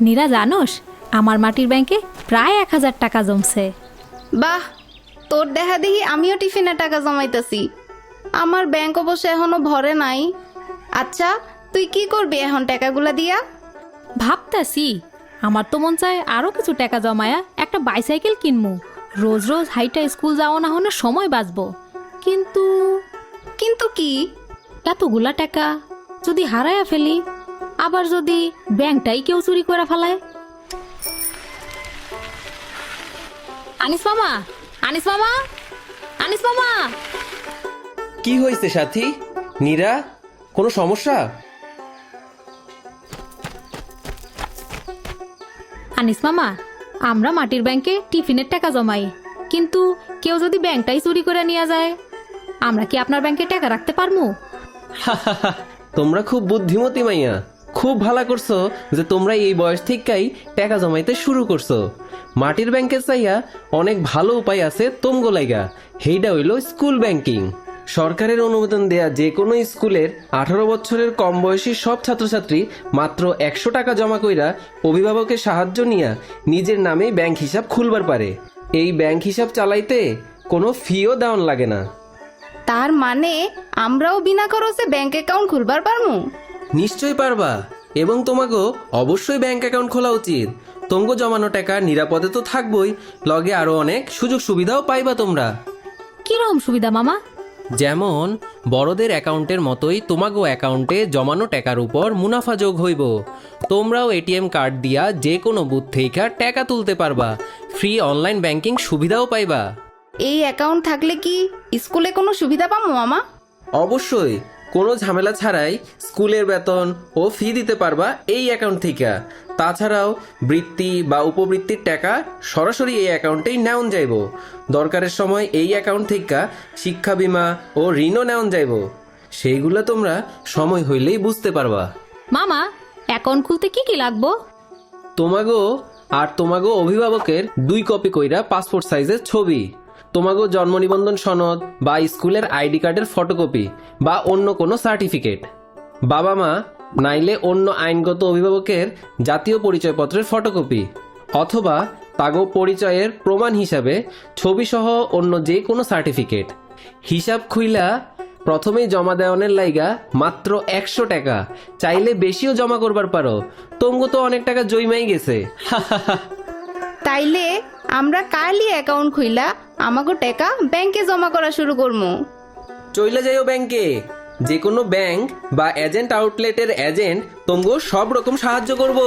নীরা, জানোস আমার মাটির ব্যাংকে প্রায় 1000 টাকা জমছে। বাহ, তোর দেখা দেখি আমিও টিফিনে টাকা জমাইতেছি। আমার ব্যাংক অবশ্য এখনো ভরে নাই। আচ্ছা, তুই কি করবি এখন টাকাগুলা দিয়া? ভাবতাছি আমার তো মন চায় আরো কিছু টাকা জমায়া একটা বাইসাইকেল কিনমু। রোজ রোজ হাইটা স্কুল যাওয়া না হলে সময় বাঁচবো। কিন্তু কিন্তু কি? এতগুলা টাকা যদি হারায়া ফেলি, আবার যদি ব্যাংকটাই কেউ চুরি করে ফেলায়। আনিস মামা, আনিস মামা, আনিস মামা। কি হয়েছে সাথী? নীরা, কোনো সমস্যা? আনিস মামা, আমরা মাটির ব্যাংকে টিফিনের টাকা জমাই, কিন্তু কেউ যদি ব্যাংকটাই চুরি করে নিয়ে যায়, আমরা কি আপনার ব্যাংকে টাকা রাখতে পারবো? তোমরা খুব বুদ্ধিমতী মাইয়া। খুব ভালো করছো যে তোমরা এই বয়স থেকেই টাকা জমাইতে শুরু করছো। মাটির ব্যাংকের চাইয়া অনেক ভালো উপায় আছে তোমগো লাইগা। সেইটা হইল স্কুল ব্যাংকিং। সরকারের অনুমোদন দেয়া যে কোনো স্কুলের 18 বছরের কম বয়সী সব ছাত্রছাত্রী মাত্র 100 টাকা জমা কইরা অভিভাবকের সাহায্য নিয়া নিজের নামে ব্যাংক হিসাব খুলবার পারে। এই ব্যাংক হিসাব চালাইতে কোনো ফিও দেওয়ান লাগে না। তার মানে আমরাও বিনা খরচে ব্যাংক অ্যাকাউন্ট খুলবার পারমু? নিশ্চয়ই পারবা, এবং তোমাকেও অবশ্যই ব্যাংক অ্যাকাউন্ট খোলা উচিত। তোমগো জমানো টাকা নিরাপদে তো থাকবই, লগে আরো অনেক সুযোগ সুবিধাও পাইবা তোমরা। কিরকম সুবিধা মামা? যেমন বড়দের অ্যাকাউন্টের মতোই তোমাগো অ্যাকাউন্টে জমানো টাকার উপর মুনাফা যোগ হইব। তোমরাও এটিএম কার্ড দিয়া যে কোনো বুথ থেকে টাকা তুলতে পারবা। ফ্রি অনলাইন ব্যাংকিং সুবিধাও পাইবা। এই অ্যাকাউন্ট থাকলে কি স্কুলে কোনো সুবিধা পাবো মামা? অবশ্যই, কোনো ঝামেলা ছাড়াই স্কুলের বেতন ও ফি দিতে পারবা এই অ্যাকাউন্ট থেকে। তাছাড়াও বৃত্তি বা উপবৃত্তির টাকা সরাসরি এই অ্যাকাউন্টেই নেওয়া যাইব। দরকারের সময় এই অ্যাকাউন্ট থেকে শিক্ষা বীমা ও ঋণও নেওয়া যাইব। সেইগুলো তোমরা সময় হইলেই বুঝতে পারবা। মামা, অ্যাকাউন্ট খুলতে কি কি লাগবো? তোমাগো আর তোমাগো অভিভাবকের 2 কপি কইরা পাসপোর্ট সাইজের ছবি, তোমাগো জন্ম নিবন্ধন সনদ বা স্কুলের আইডি কার্ডের ফটোকপি বা অন্য কোনো সার্টিফিকেট, বাবা মা নাইলে অন্য আইনগত অভিভাবকের জাতীয় পরিচয়পত্রের ফটোকপি, অথবা তাগো পরিচয়ের প্রমাণ হিসাবে ছবিসহ অন্য যে কোনো সার্টিফিকেট। হিসাব খুইলা প্রথমেই জমা দেওয়ানের লাইগা মাত্র 100 টাকা, চাইলে বেশিও জমা করবার পারো। তোমগো তো অনেক টাকা জইমাই গেছে। তাইলে আমরা কালই অ্যাকাউন্ট খুইলা আমাগো টাকা ব্যাংকে জমা করা শুরু করবো। চইলা যাইও ব্যাংকে। যে কোনো ব্যাংক বা এজেন্ট আউটলেটের এজেন্ট তোমগো সব রকম সাহায্য করবো।